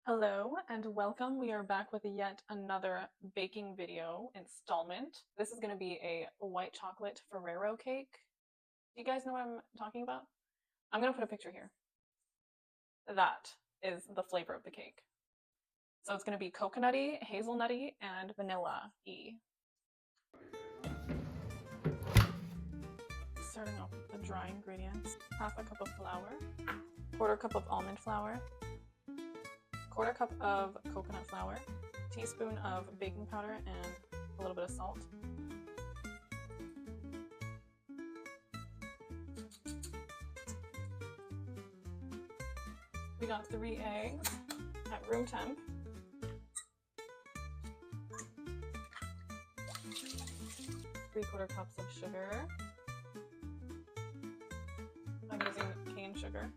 Hello and welcome. We are back with yet another baking video installment. This is going to be a white chocolate Ferrero cake. Do you guys know what I'm talking about? I'm going to put a picture here. That is the flavor of the cake. So it's going to be coconutty, hazelnutty, and vanilla-y. Starting off with the dry ingredients. Half a cup of flour, quarter cup of almond flour, quarter cup of coconut flour, teaspoon of baking powder, and a little bit of salt. We got 3 eggs at room temp. Three-quarter cups of sugar. I'm using cane sugar.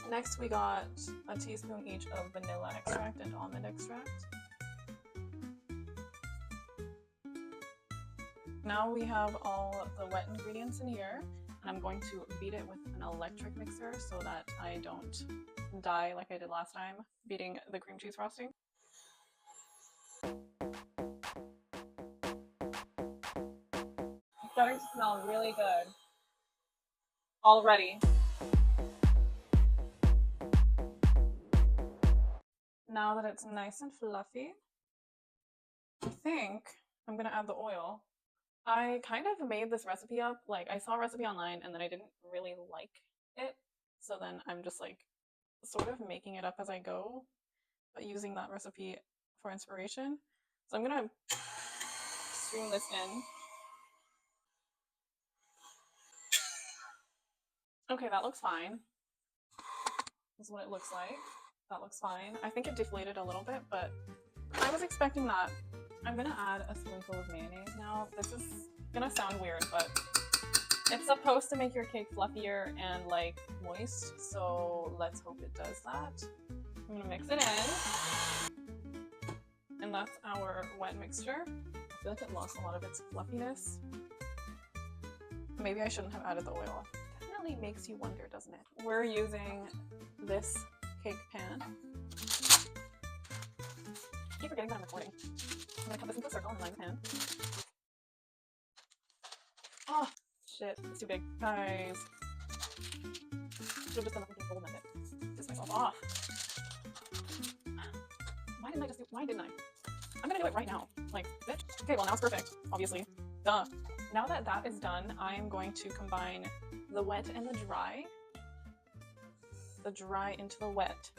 Next, we got a teaspoon each of vanilla extract and almond extract. Now we have all the wet ingredients in here, and I'm going to beat it with an electric mixer so that I don't die like I did last time beating the cream cheese frosting. It's starting to smell really good already. Now that it's nice and fluffy, I think I'm gonna add the oil. I kind of made this recipe up, like I saw a recipe online and then I didn't really like it. So then I'm just like sort of making it up as I go, but using that recipe for inspiration. So I'm gonna stream this in. Okay, that looks fine. This is what it looks like. That looks fine. I think it deflated a little bit, but I was expecting that. I'm gonna add a sprinkle of mayonnaise now. This is gonna sound weird, but it's supposed to make your cake fluffier and like moist, so let's hope it does that. I'm gonna mix it in. And that's our wet mixture. I feel like it lost a lot of its fluffiness. Maybe I shouldn't have added the oil. Definitely makes you wonder, doesn't it? We're using this cake pan. I keep forgetting that I'm recording. I'm gonna cut this into a circle and line the pan. Oh, shit, it's too big. Guys. Should have just done something full it. Piss myself off. Why didn't I? I'm gonna do it right now. Like, bitch. Okay, well now it's perfect, obviously. Duh. Now that that is done, I am going to combine the wet and the dry. The dry into the wet.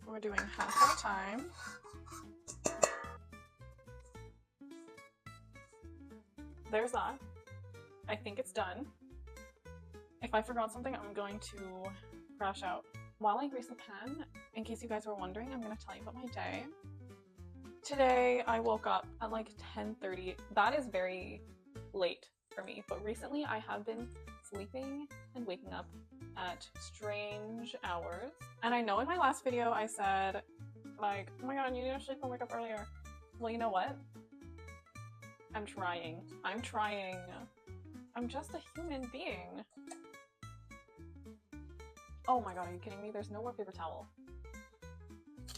We're doing half at a time. There's that. I think it's done. If I forgot something, I'm going to crash out. While I grease the pan, in case you guys were wondering, I'm going to tell you about my day. Today, I woke up at like 10:30. That is very late for me, but recently I have been sleeping and waking up at strange hours. And I know in my last video I said, like, oh my god, you need to sleep and wake up earlier. Well, you know what? I'm trying. I'm just a human being. Oh my god, are you kidding me? There's no more paper towel.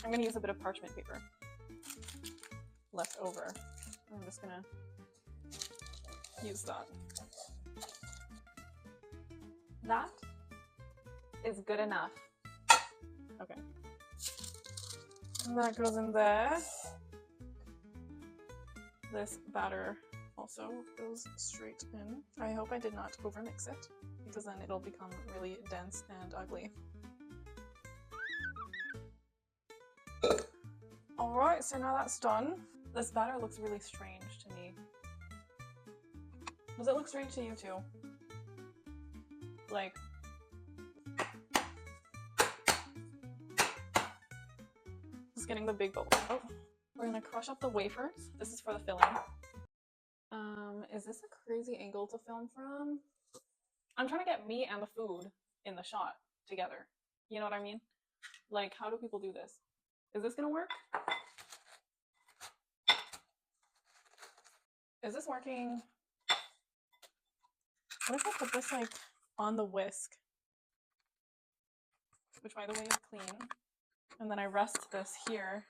I'm gonna use a bit of parchment paper left over. I'm just gonna use that. That is good enough. Okay. And that goes in there. This batter also goes straight in. I hope I did not overmix it, because then it'll become really dense and ugly. Alright, so now that's done. This batter looks really strange to me. Does it look strange to you too? Like, just getting the big bowl. Oh, we're gonna crush up the wafers. This is for the filling. Is this a crazy angle to film from? I'm trying to get me and the food in the shot together. You know what I mean? Like, how do people do this? Is this gonna work? Is this working? What if I put this like on the whisk? Which by the way is clean. And then I rest this here.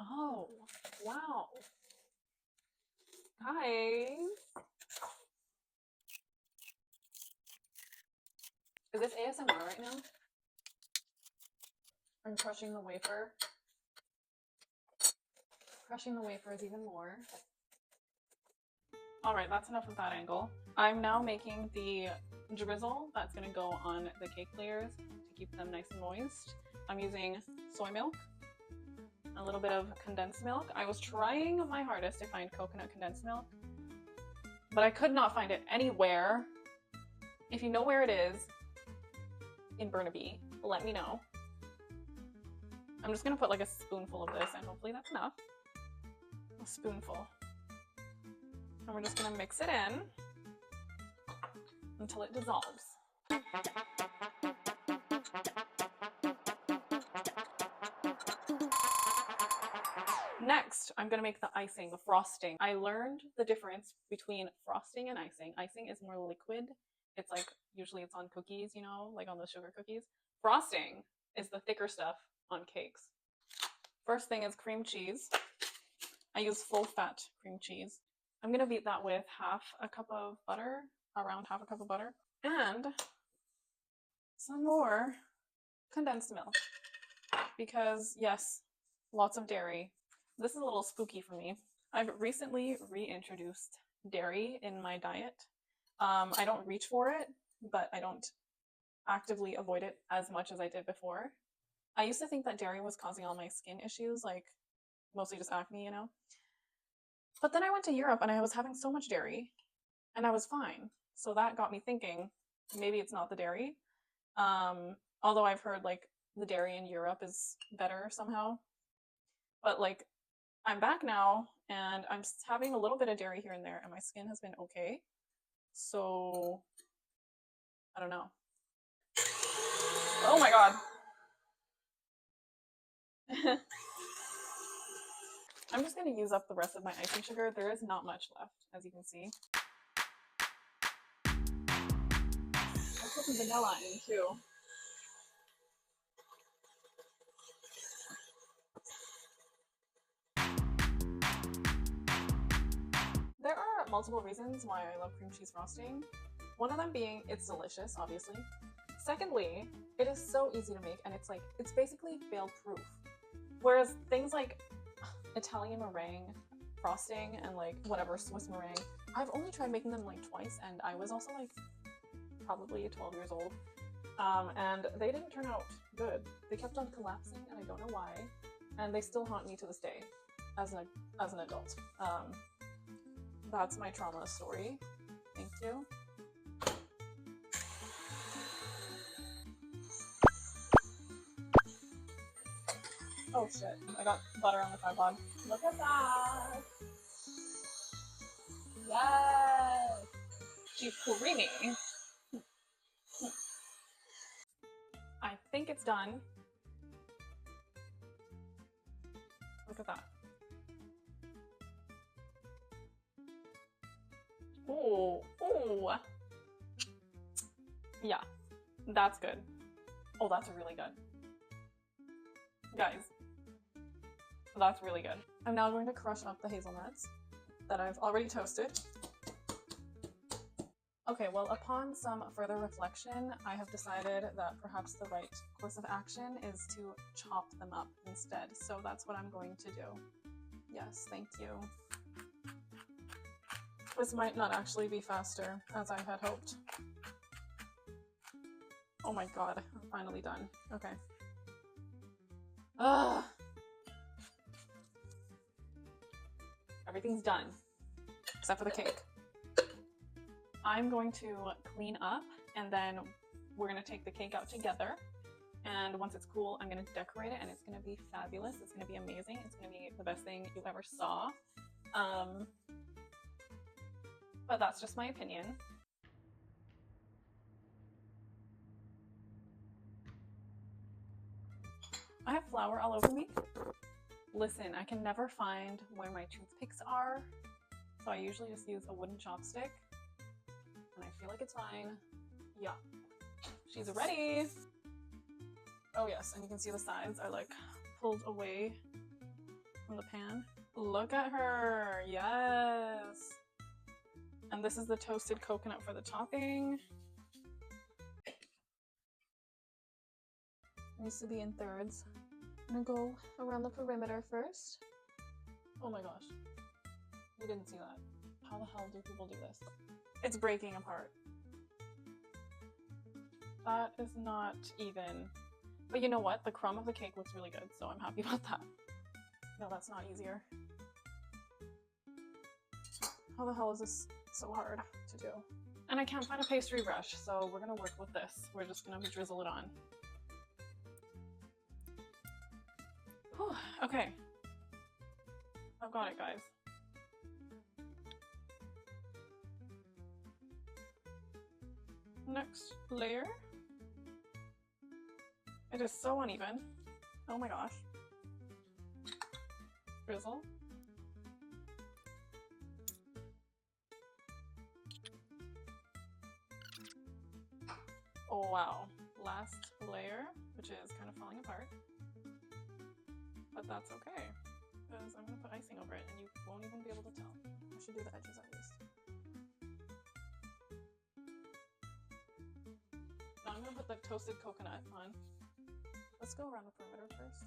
Oh, wow. Guys. Is this ASMR right now? I'm crushing the wafer. Crushing the wafers even more. Alright, that's enough of that angle. I'm now making the drizzle that's going to go on the cake layers to keep them nice and moist. I'm using soy milk, a little bit of condensed milk. I was trying my hardest to find coconut condensed milk, but I could not find it anywhere. If you know where it is in Burnaby, let me know. I'm just going to put like a spoonful of this, and hopefully that's enough. A spoonful. And we're just going to mix it in until it dissolves. Next, I'm going to make the icing, the frosting. I learned the difference between frosting and icing. Icing is more liquid. It's like, usually it's on cookies, you know, like on the sugar cookies. Frosting is the thicker stuff on cakes. First thing is cream cheese. I use full fat cream cheese. I'm going to beat that with half a cup of butter, around half a cup of butter, and some more condensed milk. Because yes, lots of dairy. This is a little spooky for me. I've recently reintroduced dairy in my diet. I don't reach for it, but I don't actively avoid it as much as I did before. I used to think that dairy was causing all my skin issues, like mostly just acne, you know? But then I went to Europe and I was having so much dairy and I was fine. So that got me thinking, maybe it's not the dairy. Although I've heard like the dairy in Europe is better somehow. But like, I'm back now and I'm having a little bit of dairy here and there and my skin has been okay. So, I don't know. Oh my god. I'm just going to use up the rest of my icing sugar. There is not much left, as you can see. Let's put some vanilla in too. There are multiple reasons why I love cream cheese frosting. One of them being it's delicious, obviously. Secondly, it is so easy to make and it's basically fail-proof. Whereas things like Italian meringue frosting and like whatever Swiss meringue, I've only tried making them like twice and I was also like probably 12 years old. And they didn't turn out good. They kept on collapsing and I don't know why. And they still haunt me to this day as an adult. That's my trauma story. Thank you. Oh shit, I got butter on the tripod. Look at that! Yes! She's creamy. I think it's done. Look at that. Ooh, ooh. Yeah, that's good. Oh, that's really good. Guys, that's really good. I'm now going to crush up the hazelnuts that I've already toasted. Okay, well, upon some further reflection, I have decided that perhaps the right course of action is to chop them up instead. So that's what I'm going to do. Yes, thank you. This might not actually be faster, as I had hoped. Oh my god, I'm finally done. Okay. Ugh. Everything's done, except for the cake. I'm going to clean up and then we're going to take the cake out together. And once it's cool, I'm going to decorate it and it's going to be fabulous. It's going to be amazing. It's going to be the best thing you ever saw. But that's just my opinion. I have flour all over me. Listen, I can never find where my toothpicks are, so I usually just use a wooden chopstick. And I feel like it's fine. Yeah. She's ready. Oh yes, and you can see the sides are like pulled away from the pan. Look at her, yes. And this is the toasted coconut for the topping. It needs to be in thirds. I'm gonna go around the perimeter first. Oh my gosh, you didn't see that. How the hell do people do this? It's breaking apart. That is not even. But you know what? The crumb of the cake looks really good, so I'm happy about that. No, that's not easier. How the hell is this so hard to do? And I can't find a pastry brush, so we're gonna work with this. We're just gonna drizzle it on. Whew, okay. I've got it, guys. Next layer. It is so uneven. Oh my gosh. Drizzle. Oh wow. Last layer, which is kind of falling apart. But that's okay, because I'm gonna put icing over it and you won't even be able to tell. I should do the edges at least. Now I'm gonna put the toasted coconut on. Let's go around the perimeter first.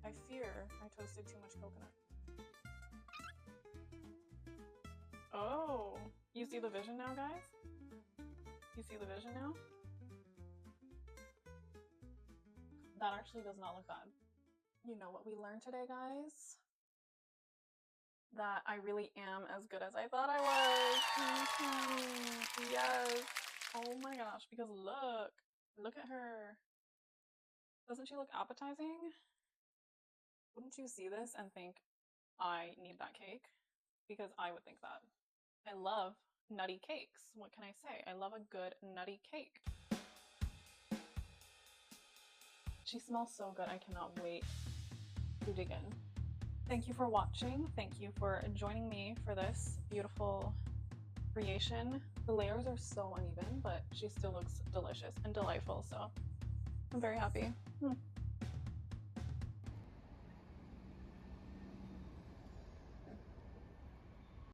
I fear I toasted too much coconut. Oh, you see the vision now, guys? You see the vision now? That actually does not look bad. You know what we learned today, guys? That I really am as good as I thought I was. Yes. Oh my gosh, because look at her. Doesn't she look appetizing? Wouldn't you see this and think, I need that cake? Because I would think that. I love nutty cakes. What can I say? I love a good nutty cake. She smells so good. I cannot wait to dig in. Thank you for watching. Thank you for joining me for this beautiful creation. The layers are so uneven, but she still looks delicious and delightful, so I'm very happy.